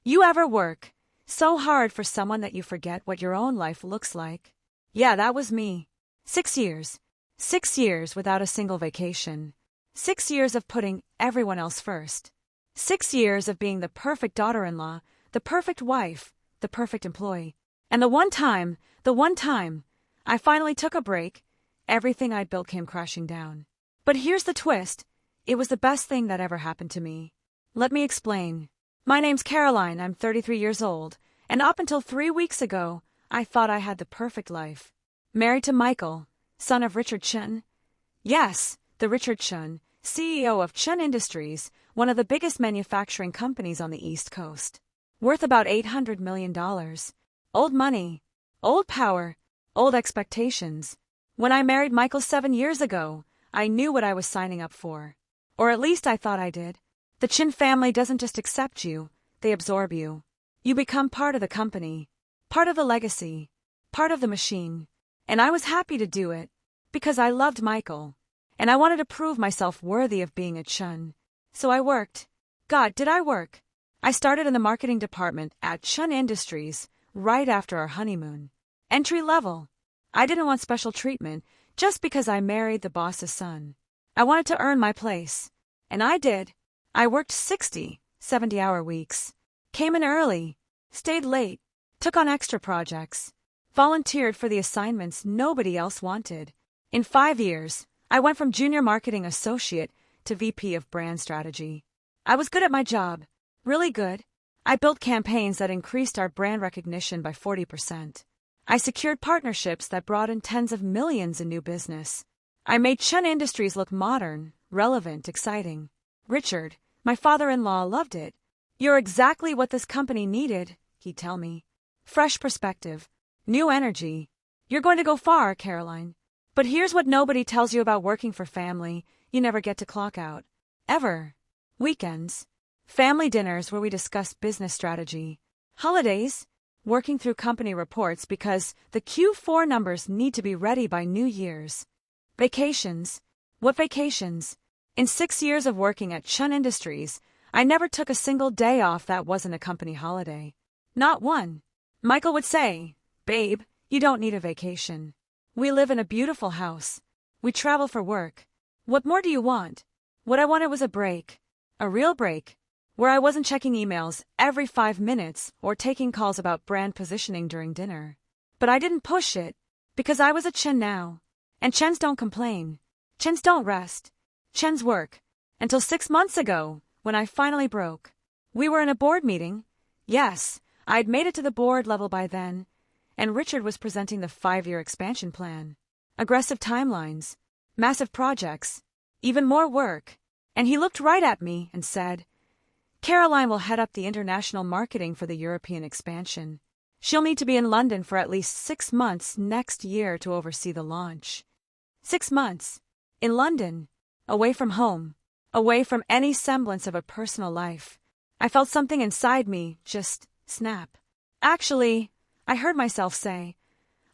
You ever work so hard for someone that you forget what your own life looks like? Yeah, that was me. 6 years. 6 years without a single vacation. 6 years of putting everyone else first. 6 years of being the perfect daughter-in-law, the perfect wife, the perfect employee. And the one time, I finally took a break, everything I'd built came crashing down. But here's the twist. It was the best thing that ever happened to me. Let me explain. My name's Caroline, I'm 33 years old, and up until 3 weeks ago, I thought I had the perfect life. Married to Michael, son of Richard Chen. Yes, the Richard Chen, CEO of Chen Industries, one of the biggest manufacturing companies on the East Coast. Worth about $800 million. Old money, old power, old expectations. When I married Michael 7 years ago, I knew what I was signing up for. Or at least I thought I did. The Chen family doesn't just accept you, they absorb you. You become part of the company, part of the legacy, part of the machine. And I was happy to do it, because I loved Michael. And I wanted to prove myself worthy of being a Chen. So I worked. God, did I work? I started in the marketing department at Chen Industries right after our honeymoon. Entry level. I didn't want special treatment just because I married the boss's son. I wanted to earn my place. And I did. I worked 60, 70-hour weeks. Came in early. Stayed late. Took on extra projects. Volunteered for the assignments nobody else wanted. In 5 years, I went from junior marketing associate to VP of brand strategy. I was good at my job. Really good. I built campaigns that increased our brand recognition by 40%. I secured partnerships that brought in tens of millions in new business. I made Chen Industries look modern, relevant, exciting. Richard, my father-in-law, loved it. You're exactly what this company needed, he'd tell me. Fresh perspective. New energy. You're going to go far, Caroline. But here's what nobody tells you about working for family. You never get to clock out. Ever. Weekends. Family dinners where we discuss business strategy. Holidays. Working through company reports because the Q4 numbers need to be ready by New Year's. Vacations. What vacations? In 6 years of working at Chen Industries, I never took a single day off that wasn't a company holiday. Not one. Michael would say, "Babe, you don't need a vacation. We live in a beautiful house. We travel for work. What more do you want?" What I wanted was a break. A real break. Where I wasn't checking emails every 5 minutes or taking calls about brand positioning during dinner. But I didn't push it, because I was a Chen now. And Chens don't complain. Chens don't rest. Chens work. Until 6 months ago, when I finally broke. We were in a board meeting. Yes, I'd made it to the board level by then. And Richard was presenting the 5-year expansion plan. Aggressive timelines. Massive projects. Even more work. And he looked right at me and said, "Caroline will head up the international marketing for the European expansion. She'll need to be in London for at least 6 months next year to oversee the launch." 6 months. In London. Away from home. Away from any semblance of a personal life. I felt something inside me just snap. Actually, I heard myself say,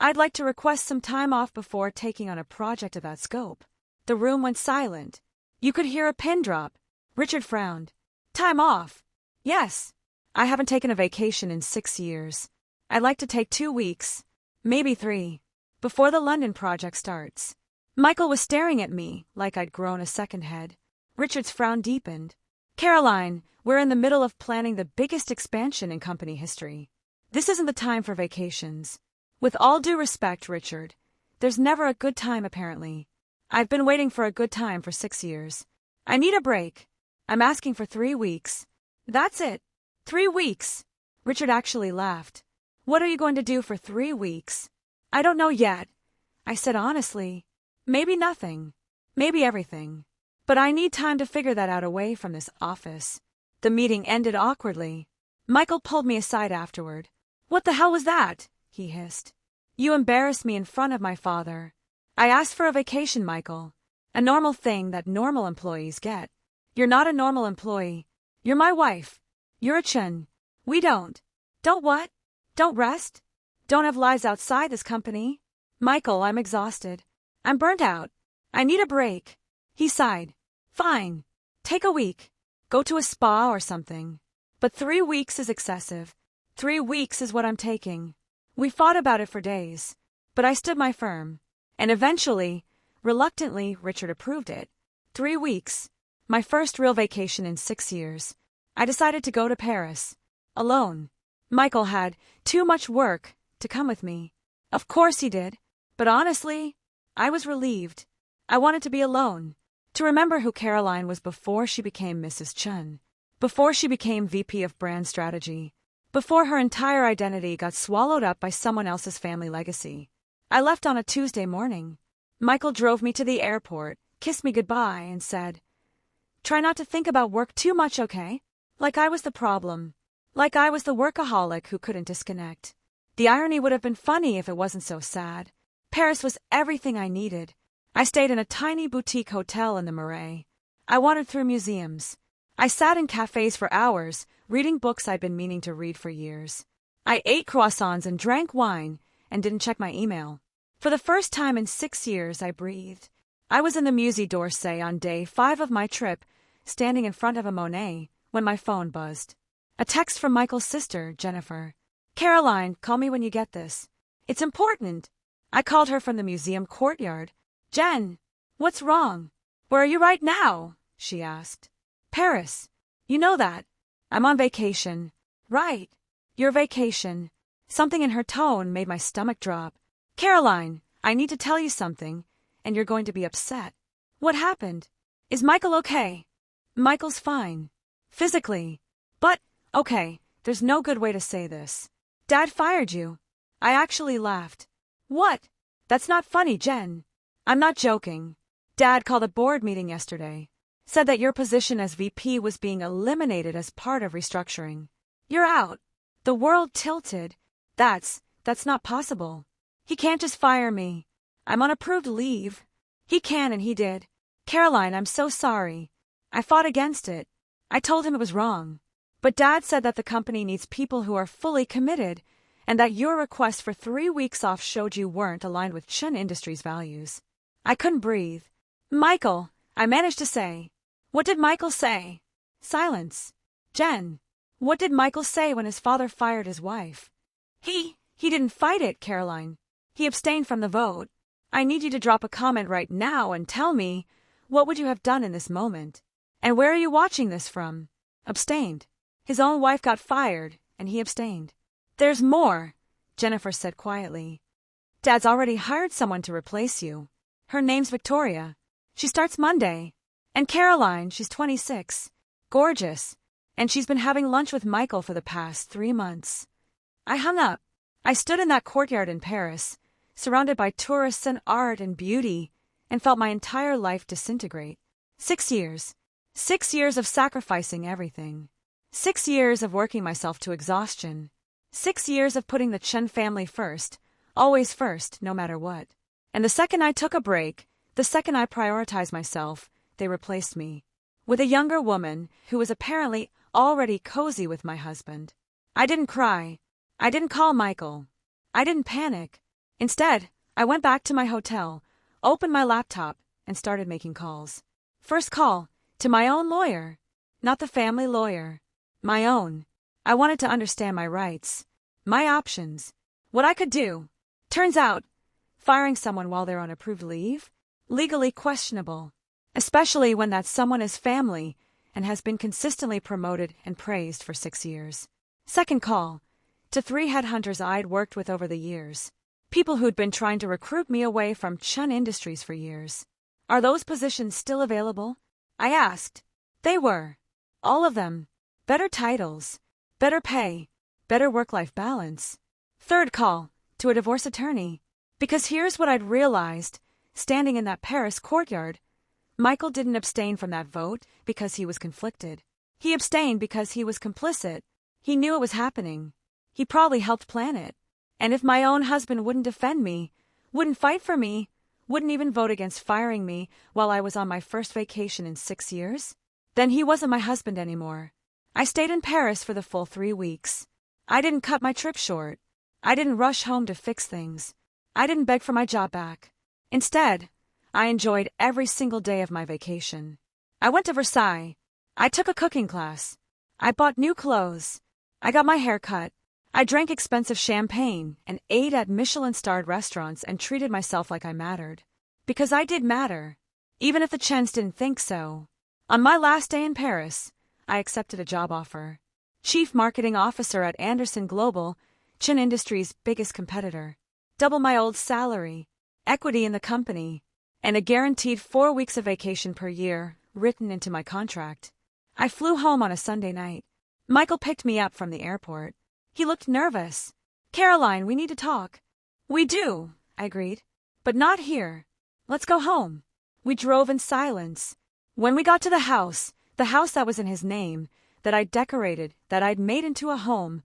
"I'd like to request some time off before taking on a project of that scope." The room went silent. You could hear a pin drop. Richard frowned. "Time off?" "Yes. I haven't taken a vacation in 6 years. I'd like to take 2 weeks, maybe 3, before the London project starts." Michael was staring at me like I'd grown a second head. Richard's frown deepened. "Caroline, we're in the middle of planning the biggest expansion in company history. This isn't the time for vacations. With all due respect, Richard, there's never a good time apparently. I've been waiting for a good time for 6 years. I need a break. I'm asking for 3 weeks. That's it. 3 weeks." Richard actually laughed. "What are you going to do for 3 weeks?" "I don't know yet," I said honestly. "Maybe nothing. Maybe everything. But I need time to figure that out away from this office." The meeting ended awkwardly. Michael pulled me aside afterward. "What the hell was that?" he hissed. "You embarrassed me in front of my father. I asked for a vacation, Michael. A normal thing that normal employees get. You're not a normal employee. You're my wife. You're a Chen. We don't what? Don't rest? Don't have lives outside this company? Michael, I'm exhausted. I'm burnt out. I need a break." He sighed. "Fine. Take a week. Go to a spa or something. But 3 weeks is excessive. 3 weeks is what I'm taking. We fought about it for days, but I stood my firm. And eventually, reluctantly, Richard approved it. 3 weeks. My first real vacation in 6 years. I decided to go to Paris. Alone. Michael had too much work to come with me. Of course he did. But honestly, I was relieved. I wanted to be alone. To remember who Caroline was before she became Mrs. Chun. Before she became VP of Brand Strategy. Before her entire identity got swallowed up by someone else's family legacy. I left on a Tuesday morning. Michael drove me to the airport, kissed me goodbye, and said, "Try not to think about work too much, okay?" Like I was the problem. Like I was the workaholic who couldn't disconnect. The irony would have been funny if it wasn't so sad. Paris was everything I needed. I stayed in a tiny boutique hotel in the Marais. I wandered through museums. I sat in cafes for hours, reading books I'd been meaning to read for years. I ate croissants and drank wine and didn't check my email. For the first time in 6 years, I breathed. I was in the Musée d'Orsay on day 5 of my trip, standing in front of a Monet, when my phone buzzed. A text from Michael's sister, Jennifer. "Caroline, call me when you get this. It's important." I called her from the museum courtyard. "Jen, what's wrong? Where are you right now?" she asked. "Paris. You know that. I'm on vacation." "Right. Your vacation." Something in her tone made my stomach drop. "Caroline, I need to tell you something, and you're going to be upset." "What happened? Is Michael okay?" "Michael's fine. Physically. But, okay, there's no good way to say this. Dad fired you." I actually laughed. "What? That's not funny, Jen." "I'm not joking. Dad called a board meeting yesterday. Said that your position as VP was being eliminated as part of restructuring. You're out." The world tilted. That's not possible. He can't just fire me. I'm on approved leave." "He can, and he did. Caroline, I'm so sorry. I fought against it. I told him it was wrong. But Dad said that the company needs people who are fully committed, and that your request for 3 weeks off showed you weren't aligned with Chun Industries' values." I couldn't breathe. "Michael," I managed to say. "What did Michael say?" Silence. "Jen, what did Michael say when his father fired his wife?" He didn't fight it, Caroline. He abstained from the vote. I need you to drop a comment right now and tell me, what would you have done in this moment? And where are you watching this from?" Abstained. His own wife got fired, and he abstained. "There's more," Jennifer said quietly. "Dad's already hired someone to replace you. Her name's Victoria. She starts Monday. And Caroline, she's 26. Gorgeous. And she's been having lunch with Michael for the past 3 months." I hung up. I stood in that courtyard in Paris, surrounded by tourists and art and beauty, and felt my entire life disintegrate. 6 years. 6 years of sacrificing everything. 6 years of working myself to exhaustion. 6 years of putting the Chen family first, always first, no matter what. And the second I took a break, the second I prioritized myself, they replaced me with a younger woman who was apparently already cozy with my husband. I didn't cry. I didn't call Michael. I didn't panic. Instead, I went back to my hotel, opened my laptop, and started making calls. First call, to my own lawyer. Not the family lawyer. My own. I wanted to understand my rights, my options, what I could do. Turns out, firing someone while they're on approved leave? Legally questionable. Especially when that someone is family and has been consistently promoted and praised for 6 years. Second call, to 3 headhunters I'd worked with over the years. People who'd been trying to recruit me away from Chun Industries for years. "Are those positions still available?" I asked. They were. All of them. Better titles. Better pay. Better work-life balance. Third call, to a divorce attorney. Because here's what I'd realized, standing in that Paris courtyard. Michael didn't abstain from that vote because he was conflicted. He abstained because he was complicit. He knew it was happening. He probably helped plan it. And if my own husband wouldn't defend me, wouldn't fight for me, wouldn't even vote against firing me while I was on my first vacation in 6 years, then he wasn't my husband anymore. I stayed in Paris for the full 3 weeks. I didn't cut my trip short. I didn't rush home to fix things. I didn't beg for my job back. Instead, I enjoyed every single day of my vacation. I went to Versailles. I took a cooking class. I bought new clothes. I got my hair cut. I drank expensive champagne and ate at Michelin-starred restaurants and treated myself like I mattered. Because I did matter, even if the Chens didn't think so. On my last day in Paris, I accepted a job offer. Chief Marketing Officer at Anderson Global, Chen Industries' biggest competitor. Double my old salary, equity in the company, and a guaranteed 4 weeks of vacation per year written into my contract. I flew home on a Sunday night. Michael picked me up from the airport. He looked nervous. "Caroline, we need to talk." "We do," I agreed. "But not here. Let's go home." We drove in silence. When we got to the house that was in his name, that I'd decorated, that I'd made into a home,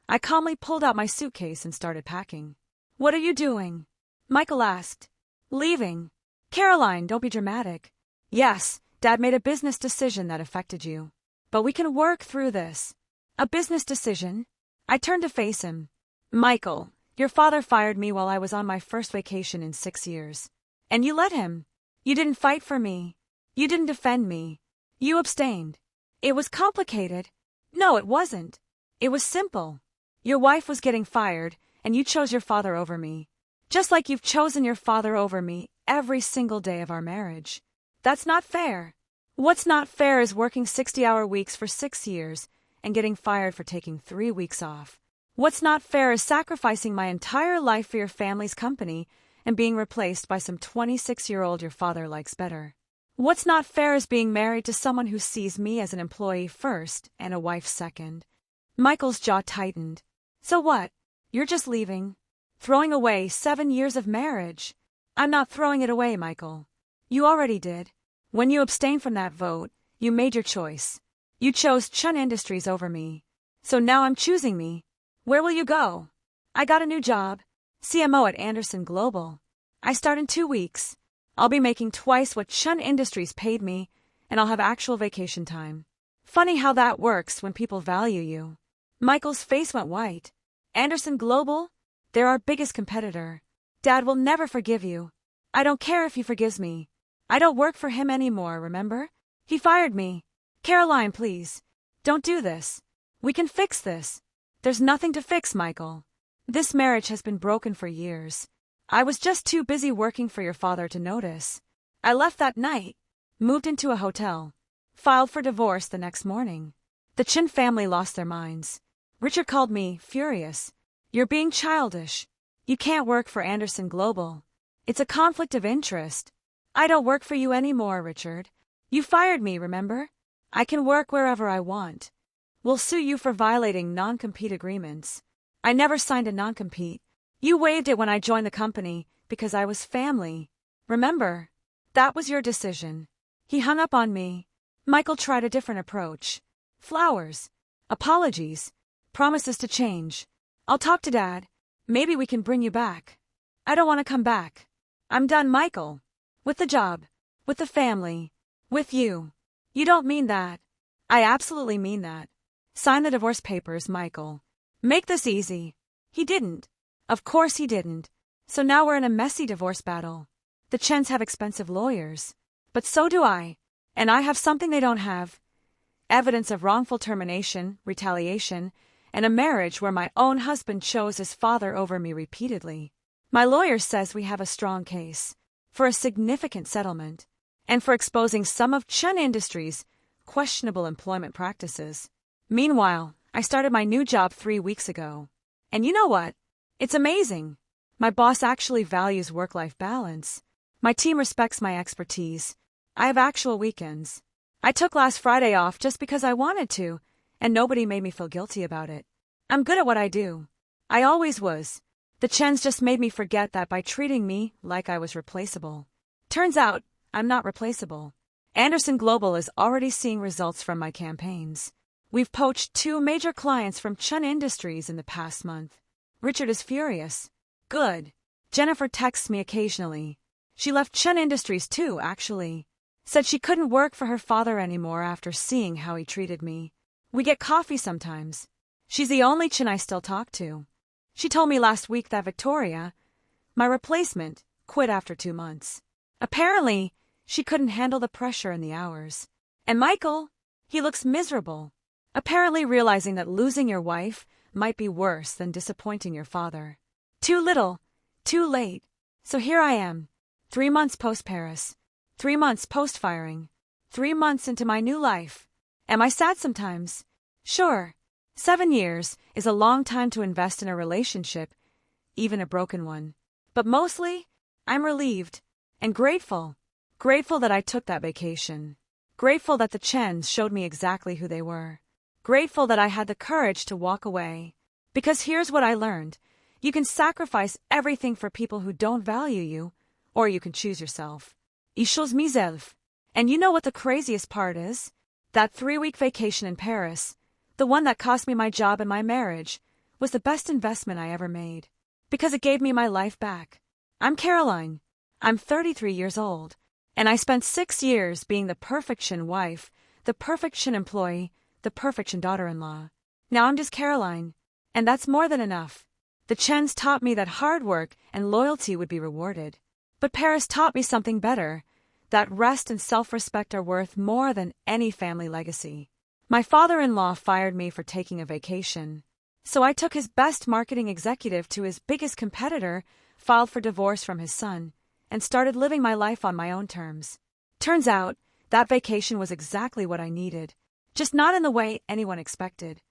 I calmly pulled out my suitcase and started packing. "What are you doing?" Michael asked. "Leaving." "Caroline, don't be dramatic." "Yes, Dad made a business decision that affected you. But we can work through this." "A business decision?" I turned to face him. "Michael, your father fired me while I was on my first vacation in 6 years. And you let him. You didn't fight for me. You didn't defend me. You abstained. It was complicated." "No, it wasn't. It was simple. Your wife was getting fired, and you chose your father over me. Just like you've chosen your father over me every single day of our marriage. That's not fair. What's not fair is working 60-hour weeks for 6 years and getting fired for taking 3 weeks off. What's not fair is sacrificing my entire life for your family's company and being replaced by some 26-year-old your father likes better. What's not fair is being married to someone who sees me as an employee first and a wife second." Michael's jaw tightened. "So what? You're just leaving? Throwing away 7 years of marriage?" "I'm not throwing it away, Michael. You already did. When you abstained from that vote, you made your choice. You chose Chen Industries over me. So now I'm choosing me. Where will you go?" "I got a new job. CMO at Anderson Global. I start in 2 weeks. I'll be making twice what Chen Industries paid me, and I'll have actual vacation time." Funny how that works when people value you. Michael's face went white. "Anderson Global? They're our biggest competitor. Dad will never forgive you." "I don't care if he forgives me. I don't work for him anymore, remember? He fired me." "Caroline, please. Don't do this. We can fix this." "There's nothing to fix, Michael. This marriage has been broken for years. I was just too busy working for your father to notice. I left that night, moved into a hotel, filed for divorce the next morning. The Chin family lost their minds. Richard called me furious. "You're being childish. You can't work for Anderson Global. It's a conflict of interest." "I don't work for you anymore, Richard. You fired me, remember? I can work wherever I want. We'll sue you for violating non-compete agreements." "I never signed a non-compete. You waived it when I joined the company because I was family. Remember? That was your decision." He hung up on me. Michael tried a different approach. Flowers, apologies, promises to change. "I'll talk to Dad. Maybe we can bring you back." "I don't want to come back. I'm done, Michael. With the job, with the family, with you." "You don't mean that." "I absolutely mean that. Sign the divorce papers, Michael. Make this easy." He didn't. Of course he didn't. So now we're in a messy divorce battle. The Chens have expensive lawyers. But so do I. And I have something they don't have. Evidence of wrongful termination, retaliation, and a marriage where my own husband chose his father over me repeatedly. My lawyer says we have a strong case for a significant settlement and for exposing some of Chen Industries' questionable employment practices. Meanwhile, I started my new job 3 weeks ago. And you know what? It's amazing. My boss actually values work-life balance. My team respects my expertise. I have actual weekends. I took last Friday off just because I wanted to, and nobody made me feel guilty about it. I'm good at what I do. I always was. The Chens just made me forget that by treating me like I was replaceable. Turns out, I'm not replaceable. Anderson Global is already seeing results from my campaigns. We've poached 2 major clients from Chen Industries in the past month. Richard is furious. Good. Jennifer texts me occasionally. She left Chen Industries too, actually. Said she couldn't work for her father anymore after seeing how he treated me. We get coffee sometimes. She's the only Chen I still talk to. She told me last week that Victoria, my replacement, quit after 2 months. Apparently, she couldn't handle the pressure and the hours. And Michael, he looks miserable. apparently realizing that losing your wife might be worse than disappointing your father. Too little, too late. So here I am, 3 months post-Paris, 3 months post-firing, 3 months into my new life. Am I sad sometimes? Sure. 7 years is a long time to invest in a relationship, even a broken one. But mostly, I'm relieved and grateful. Grateful that I took that vacation. Grateful that the Chens showed me exactly who they were. Grateful that I had the courage to walk away. Because here's what I learned. You can sacrifice everything for people who don't value you, or you can choose yourself. Ich chose myself. And you know what the craziest part is? That 3-week vacation in Paris, the one that cost me my job and my marriage, was the best investment I ever made. Because it gave me my life back. I'm Caroline. I'm 33 years old. And I spent 6 years being the perfection wife, the perfection employee, the perfection daughter-in-law. Now I'm just Caroline. And that's more than enough. The Chens taught me that hard work and loyalty would be rewarded. But Paris taught me something better, that rest and self-respect are worth more than any family legacy. My father-in-law fired me for taking a vacation. So I took his best marketing executive to his biggest competitor, filed for divorce from his son, and started living my life on my own terms. Turns out, that vacation was exactly what I needed, just not in the way anyone expected.